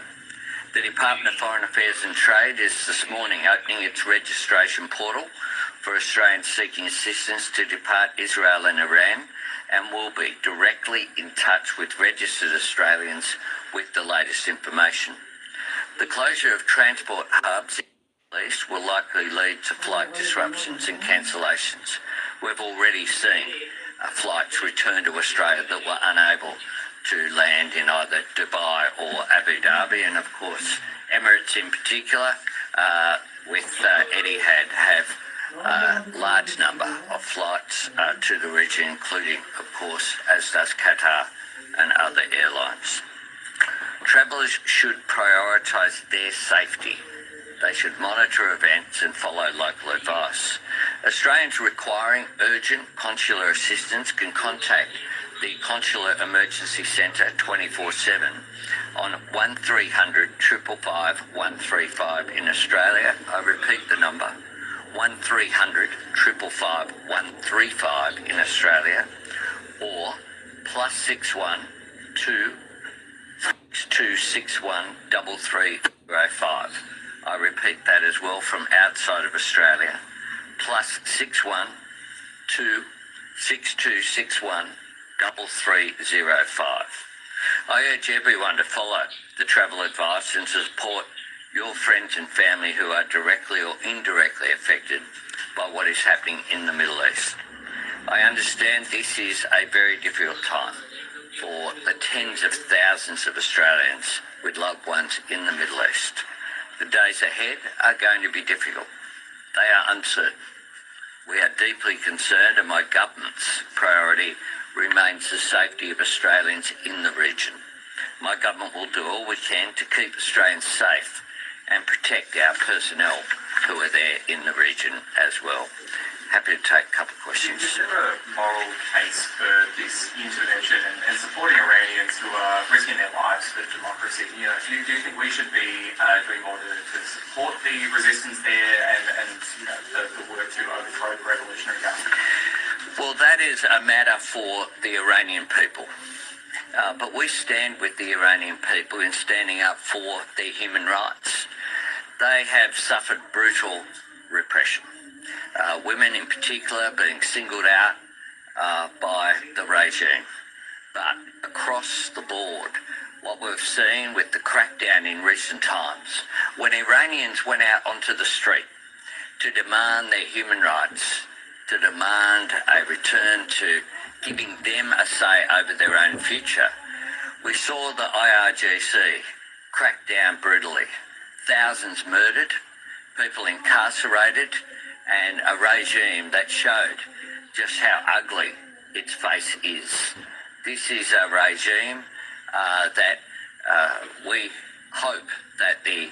The Department of Foreign Affairs and Trade is this morning opening its registration portal for Australians seeking assistance to depart Israel and Iran and will be directly in touch with registered Australians with the latest information. The closure of transport hubs in the Middle East will likely lead to flight disruptions and cancellations. We've already seen flights return to Australia that were unable to land in either Dubai or Abu Dhabi, and of course Emirates in particular with Etihad have a large number of flights to the region, including of course as does Qatar and other airlines. Travellers should prioritise their safety. They should monitor events and follow local advice. Australians requiring urgent consular assistance can contact the Consular Emergency Centre 24/7 on 1300 555 135 in Australia. I repeat the number, 1300 555 135 in Australia, or +61 2 6261 3305. I repeat that as well from outside of Australia, +61 2 6261 3305. I urge everyone to follow the travel advice and to support your friends and family who are directly or indirectly affected by what is happening in the Middle East. I understand this is a very difficult time for the tens of thousands of Australians with loved ones in the Middle East. The days ahead are going to be difficult. They are uncertain. We are deeply concerned, and my government's priority remains the safety of Australians in the region. My government will do all we can to keep Australians safe and protect our personnel who are there in the region as well. Happy to take a couple of questions. Is there a moral case for this intervention and supporting Iranians who are risking their lives for democracy? Do you think we should be doing more to support the resistance there and the work to overthrow the revolutionary government? Well, that is a matter for the Iranian people. But we stand with the Iranian people in standing up for their human rights. They have suffered brutal repression. Women in particular being singled out by the regime. But across the board, what we've seen with the crackdown in recent times, when Iranians went out onto the street to demand their human rights, to demand a return to giving them a say over their own future, we saw the IRGC crack down brutally. Thousands murdered, people incarcerated, and a regime that showed just how ugly its face is. This is a regime that we hope that the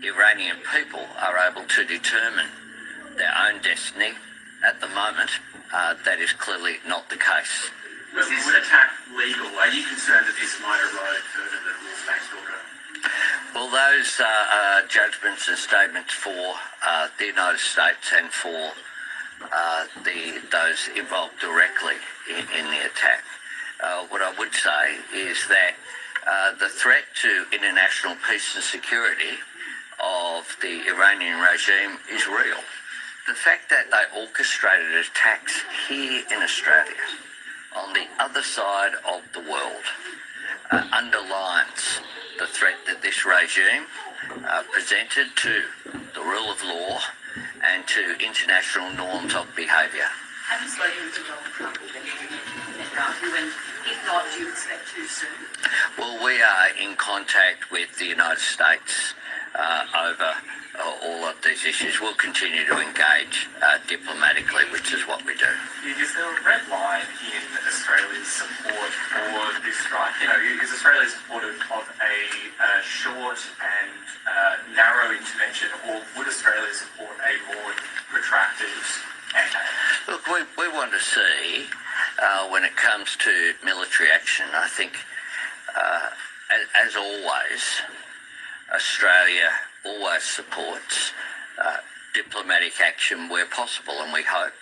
Iranian people are able to determine their own destiny. At the moment, that is clearly not the case. Was this attack legal? Are you concerned that this might erode further the rules-based order? Well, those are judgments and statements for the United States and for those involved directly in the attack. What I would say is that the threat to international peace and security of the Iranian regime is real. The fact that they orchestrated attacks here in Australia, on the other side of the world, underlines the threat that this regime presented to the rule of law and to international norms of behaviour. Have you spoken to Donald Trump already? If not, do you expect to soon? Well, we are in contact with the United States over all of these issues. We'll continue to engage diplomatically, which is what we do. Is there a red line in Australia's support for this strike? Is Australia supportive of a short and narrow intervention, or would Australia support a more protracted campaign? Look, we want to see, when it comes to military action, I think, as always, Australia always supports diplomatic action where possible, and we hope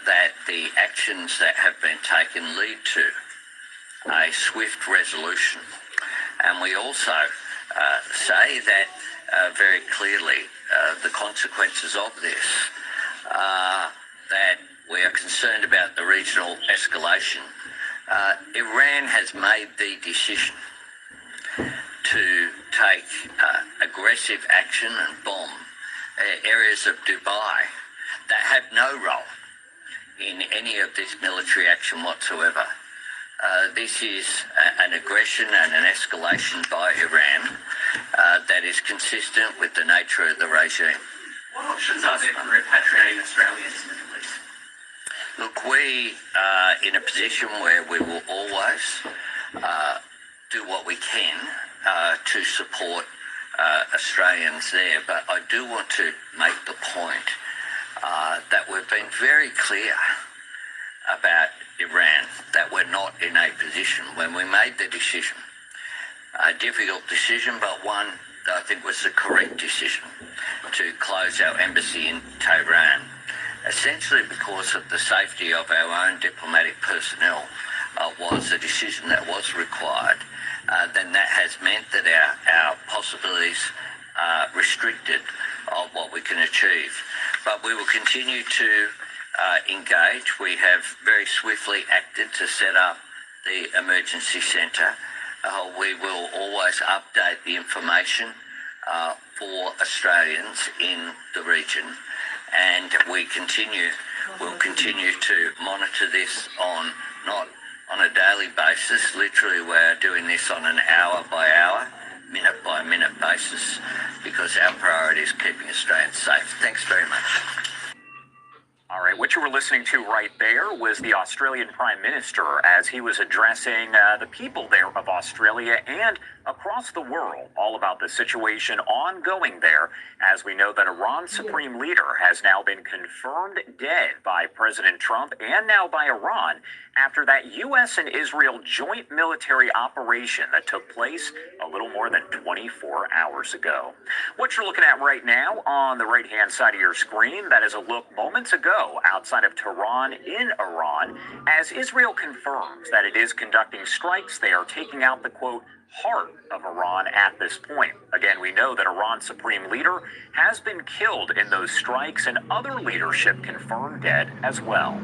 that the actions that have been taken lead to a swift resolution. And we also say that very clearly the consequences of this, that we are concerned about the regional escalation. Iran has made the decision to take aggressive action and bomb areas of Dubai that have no role in any of this military action whatsoever. This is an aggression and an escalation by Iran that is consistent with the nature of the regime. What options are there for repatriating Australians in the Middle East? Look, we are in a position where we will always do what we can to support Australians there, but I do want to make the point that we've been very clear about Iran, that we're not in a position when we made the decision, a difficult decision, but one that I think was the correct decision, to close our embassy in Tehran, essentially because of the safety of our own diplomatic personnel was a decision that was required. Then that has meant that our possibilities are restricted of what we can achieve. But we will continue to engage. We have very swiftly acted to set up the emergency centre. We will always update the information for Australians in the region, and we'll continue to monitor this on not on a daily basis. Literally, we're doing this on an hour by hour, minute by minute basis, because our priority is keeping Australians safe. Thanks very much. All right, what you were listening to right there was the Australian Prime Minister as he was addressing the people there of Australia and across the world, all about the situation ongoing there, as we know that Iran's supreme leader has now been confirmed dead by President Trump and now by Iran after that U.S. and Israel joint military operation that took place a little more than 24 hours ago. What you're looking at right now on the right-hand side of your screen, that is a look moments ago outside of Tehran in Iran, as Israel confirms that it is conducting strikes there, taking out the, quote, heart of Iran at this point. Again, we know that Iran's supreme leader has been killed in those strikes and other leadership confirmed dead as well.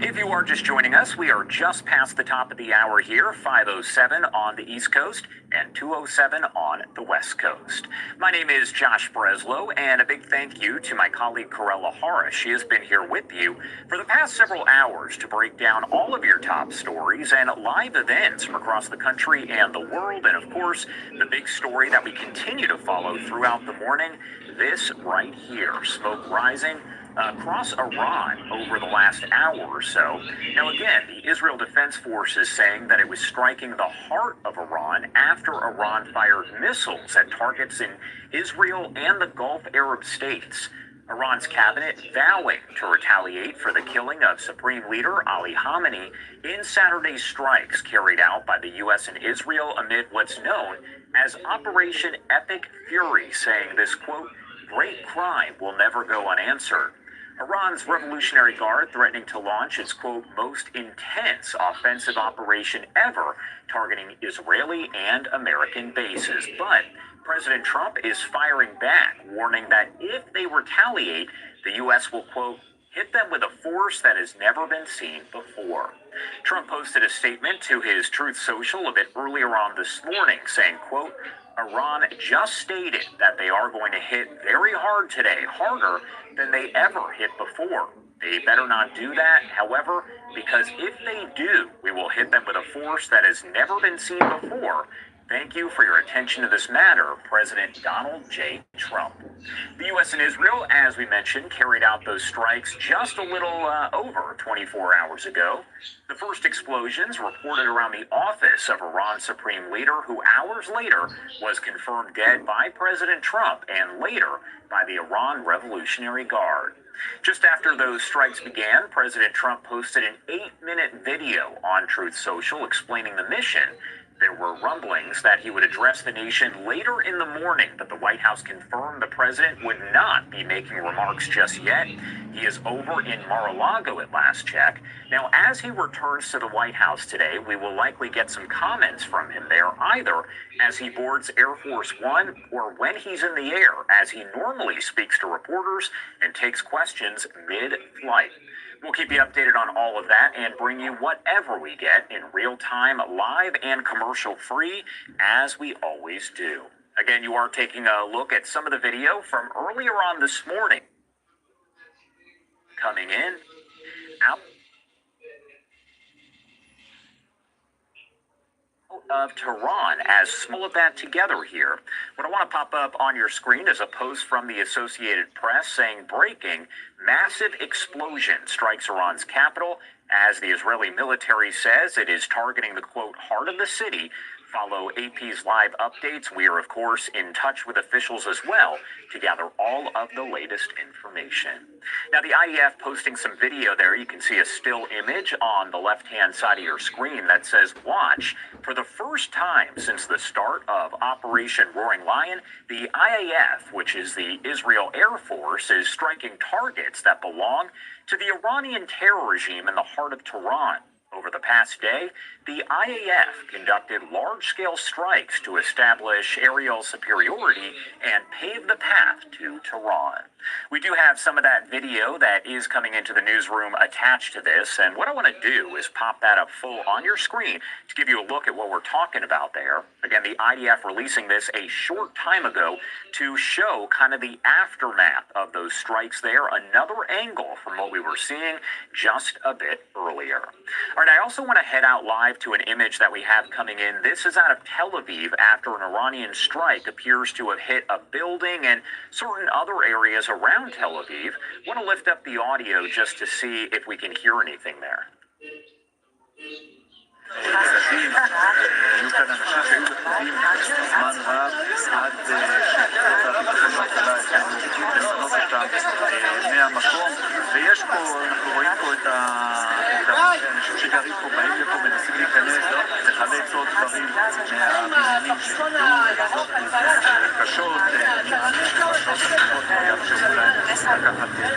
If you are just joining us, we are just past the top of the hour here, 5:07 on the East Coast and 2:07 on the West Coast. My name is Josh Breslow, and a big thank you to my colleague Corella Harris. She has been here with you for the past several hours to break down all of your top stories and live events from across the country and the world, and of course, the big story that we continue to follow throughout the morning, this right here, smoke rising across Iran over the last hour or so. Now again, the Israel Defense Force is saying that it was striking the heart of Iran after Iran fired missiles at targets in Israel and the Gulf Arab states. Iran's cabinet vowing to retaliate for the killing of Supreme Leader Ali Khamenei in Saturday's strikes carried out by the U.S. and Israel amid what's known as Operation Epic Fury, saying this, quote, great crime will never go unanswered. Iran's Revolutionary Guard threatening to launch its, quote, most intense offensive operation ever, targeting Israeli and American bases. But President Trump is firing back, warning that if they retaliate, the U.S. will, quote, hit them with a force that has never been seen before. Trump posted a statement to his Truth Social a bit earlier on this morning, saying, quote, Iran just stated that they are going to hit very hard today, harder than they ever hit before. They better not do that, however, because if they do, we will hit them with a force that has never been seen before. Thank you for your attention to this matter, President Donald J. Trump. The U.S. and Israel, as we mentioned, carried out those strikes just a little over 24 hours ago. The first explosions reported around the office of Iran's supreme leader, who hours later was confirmed dead by President Trump and later by the Iran Revolutionary Guard. Just after those strikes began, President Trump posted an 8-minute video on Truth Social explaining the mission There were rumblings that he would address the nation later in the morning, but the White House confirmed the president would not be making remarks just yet. He is over in Mar-a-Lago at last check. Now, as he returns to the White House today, we will likely get some comments from him there, either as he boards Air Force One or when he's in the air, as he normally speaks to reporters and takes questions mid-flight. We'll keep you updated on all of that and bring you whatever we get in real time, live and commercial free, as we always do. Again, you are taking a look at some of the video from earlier on this morning. Coming in, out of Tehran, as small of that together here. What I want to pop up on your screen is a post from the Associated Press saying, breaking, massive explosion strikes Iran's capital. As the Israeli military says, it is targeting the, quote, heart of the city. Follow AP's live updates. We are, of course, in touch with officials as well to gather all of the latest information. Now, the IDF posting some video there. You can see a still image on the left-hand side of your screen that says, watch. For the first time since the start of Operation Roaring Lion, the IAF, which is the Israel Air Force, is striking targets that belong to the Iranian terror regime in the heart of Tehran. Over the past day, the IAF conducted large-scale strikes to establish aerial superiority and pave the path to Tehran. We do have some of that video that is coming into the newsroom attached to this, and what I want to do is pop that up full on your screen to give you a look at what we're talking about there. Again, the IDF releasing this a short time ago to show kind of the aftermath of those strikes there, another angle from what we were seeing just a bit earlier. All right, I also want to head out live to an image that we have coming in. This is out of Tel Aviv after an Iranian strike appears to have hit a building and certain other areas around Tel Aviv. I want to lift up the audio just to see if we can hear anything there. היו כאן אנשים שהיו בטוחים זמן רב עד שכוחות הביטחון וההצלה הצליחו לפנות אותם מהמקום, ויש פה, אנחנו רואים פה את האנשים שגרים פה, באים לפה, מנסים להיכנס, לחלץ עוד דברים מהבניינים שנפגעו, קשות, משפחות אחרות, יאפשרו להם לקחת דברים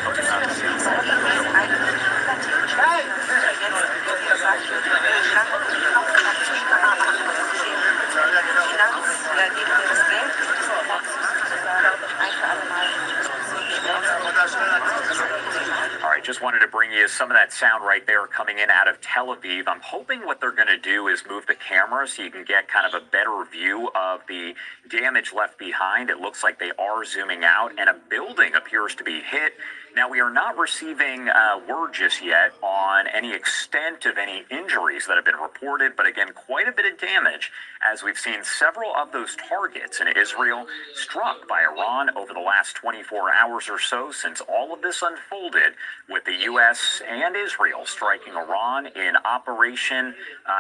All right, just wanted to bring you some of that sound right there coming in out of Tel Aviv. I'm hoping what they're going to do is move the camera so you can get kind of a better view of the damage left behind. It looks like they are zooming out, and a building appears to be hit. Now, we are not receiving word just yet on any extent of any injuries that have been reported, but again, quite a bit of damage as we've seen several of those targets in Israel struck by Iran over the last 24 hours or so since all of this unfolded, with the U.S. and Israel striking Iran in Operation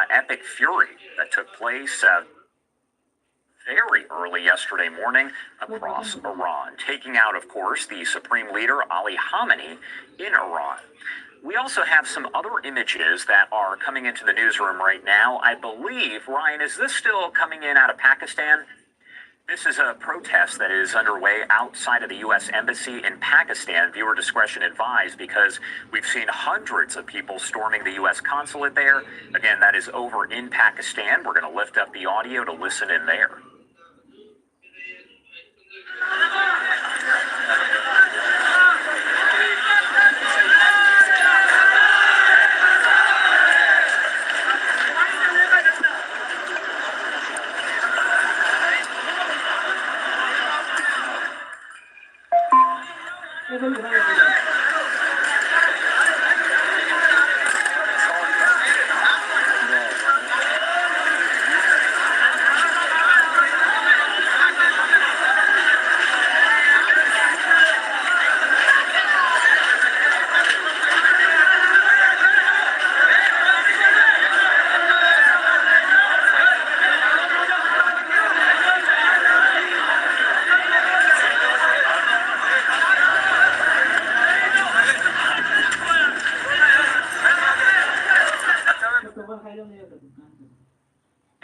Epic Fury that took place very early yesterday morning across Iran, taking out, of course, the supreme leader Ali Khamenei in Iran. We also have some other images that are coming into the newsroom right now. I believe, Ryan, is this still coming in out of Pakistan? This is a protest that is underway outside of the U.S. Embassy in Pakistan. Viewer discretion advised, because we've seen hundreds of people storming the U.S. consulate there. Again, that is over in Pakistan. We're going to lift up the audio to listen in there.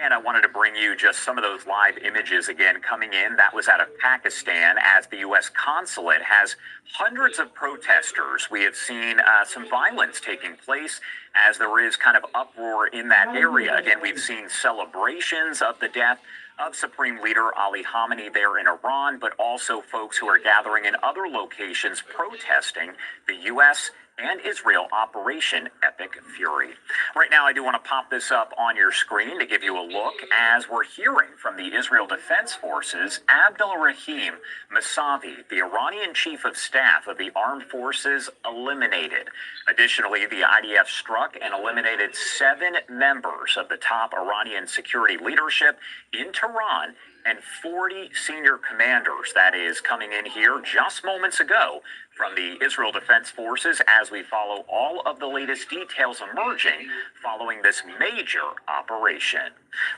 And I wanted to bring you just some of those live images again coming in. That was out of Pakistan as the U.S. consulate has hundreds of protesters. We have seen some violence taking place as there is kind of uproar in that area. Again, we've seen celebrations of the death of Supreme Leader Ali Khamenei there in Iran, but also folks who are gathering in other locations protesting the U.S. and Israel Operation Epic Fury. Right now, I do want to pop this up on your screen to give you a look as we're hearing from the Israel Defense Forces, Abdul Rahim Masavi, the Iranian Chief of Staff of the Armed Forces, eliminated. Additionally, the IDF struck and eliminated 7 members of the top Iranian security leadership in Tehran and 40 senior commanders. That is coming in here just moments ago from the Israel Defense Forces as we follow all of the latest details emerging following this major operation.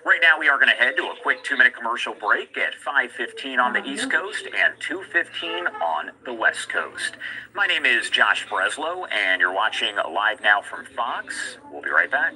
Right now, we are going to head to a quick 2-minute commercial break at 5:15 on the East Coast and 2:15 on the West Coast. My name is Josh Breslow, and you're watching Live Now from Fox. We'll be right back.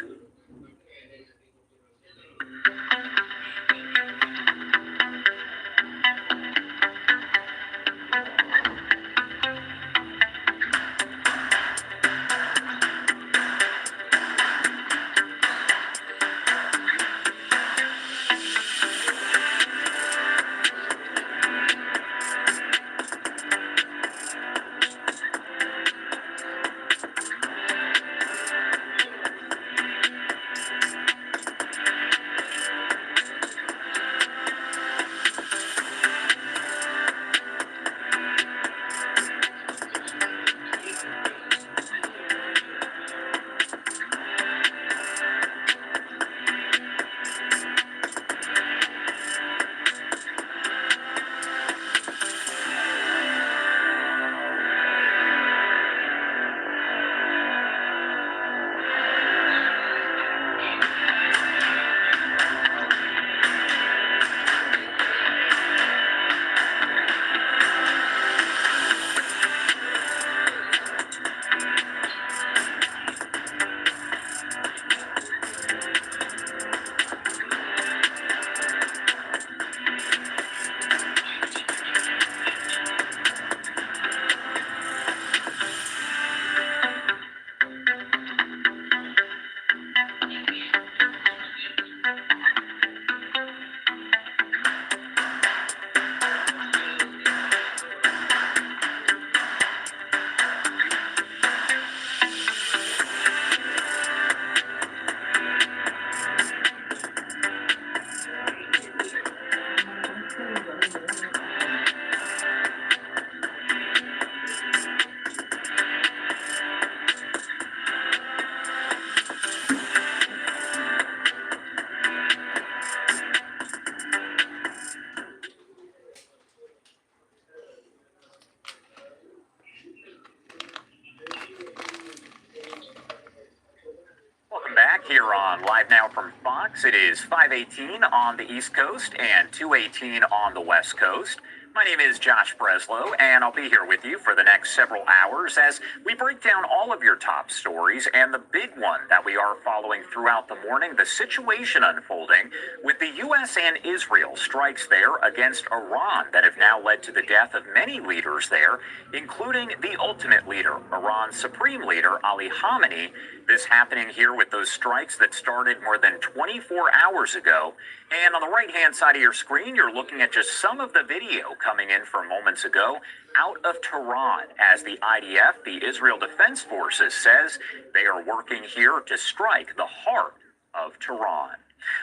Here on Live Now from Fox, it is 5:18 on the East Coast and 2:18 on the West Coast. My name is Josh Breslow, and I'll be here with you for the next several hours as we break down all of your top stories and the big one that we are following throughout the morning, the situation unfolding with the U.S. and Israel strikes there against Iran that have now led to the death of many leaders there, including the ultimate leader, Iran's supreme leader, Ali Khamenei. This happening here with those strikes that started more than 24 hours ago. And on the right-hand side of your screen, you're looking at just some of the video coming in from moments ago out of Tehran as the IDF, the Israel Defense Forces, says they are working here to strike the heart of Tehran.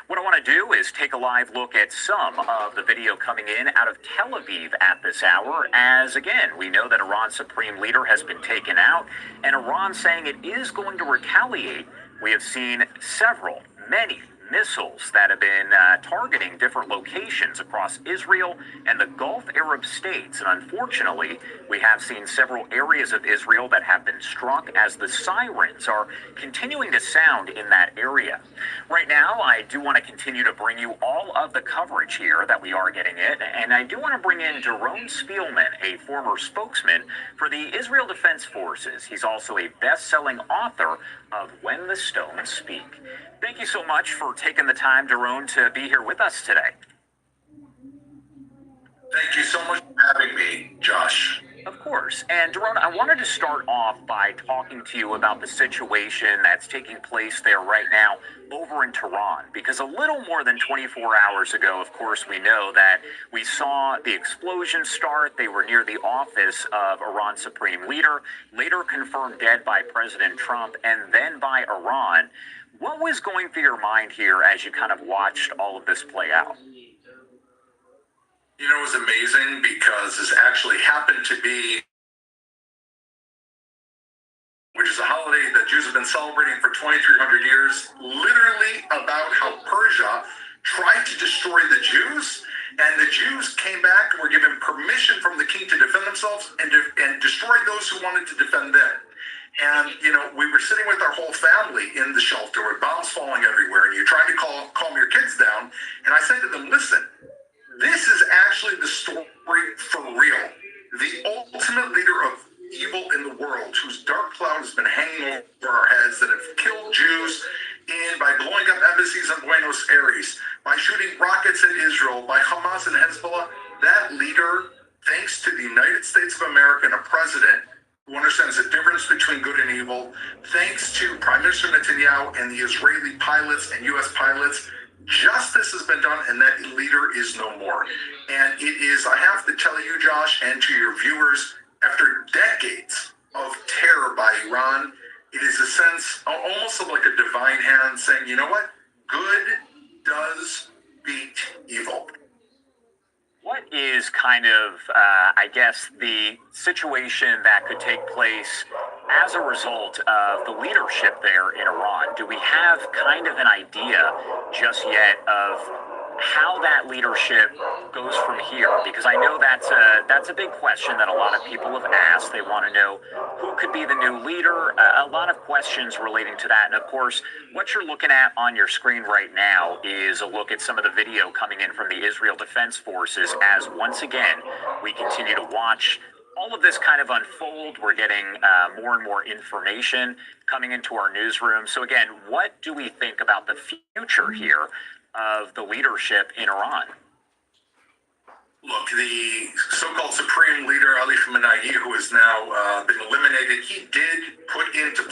What I want to do is take a live look at some of the video coming in out of Tel Aviv at this hour, as again, we know that Iran's supreme leader has been taken out, and Iran saying it is going to retaliate. We have seen many missiles that have been targeting different locations across Israel and the Gulf Arab states. And unfortunately, we have seen several areas of Israel that have been struck as the sirens are continuing to sound in that area. Right now, I do want to continue to bring you all of the coverage here that we are getting it. And I do want to bring in Doron Spielman, a former spokesman for the Israel Defense Forces. He's also a best-selling author of When the Stones Speak. Thank you so much for taking the time, Doron, to be here with us today. Thank you so much for having me, Josh. Of course. And Doron, I wanted to start off by talking to you about the situation that's taking place there right now over in Tehran, because a little more than 24 hours ago, of course, we know that we saw the explosion start. They were near the office of Iran's supreme leader, later confirmed dead by President Trump and then by Iran. What was going through your mind here as you kind of watched all of this play out? You know, it was amazing because this actually happened to be, which is a holiday that Jews have been celebrating for 2,300 years, literally about how Persia tried to destroy the Jews, and the Jews came back and were given permission from the king to defend themselves and destroy those who wanted to defend them. And, you know, we were sitting with our whole family in the shelter with bombs falling everywhere, and you're trying to calm your kids down, and I said to them, listen, this is actually the story for real. The ultimate leader of evil in the world, whose dark cloud has been hanging over our heads, that have killed Jews by blowing up embassies in Buenos Aires, by shooting rockets at Israel, by Hamas and Hezbollah. That leader, thanks to the United States of America and a president who understands the difference between good and evil, thanks to Prime Minister Netanyahu and the Israeli pilots and U.S. pilots, justice has been done, and that leader is no more. And it is, I have to tell you, Josh, and to your viewers, after decades of terror by Iran, it is a sense almost of like a divine hand saying, you know what? Good does beat evil. What is kind of, I guess, the situation that could take place as a result of the leadership there in Iran? Do we have kind of an idea just yet of how that leadership goes from here? Because I know that's a big question that a lot of people have asked. They want to know who could be the new leader, a lot of questions relating to that. And of course, what you're looking at on your screen right now is a look at some of the video coming in from the Israel Defense Forces as once again, we continue to watch all of this kind of unfold. We're getting more and more information coming into our newsroom. So again, what do we think about the future here of the leadership in Iran? Look, the so-called supreme leader, Ali Khamenei, who has now been eliminated, he did put into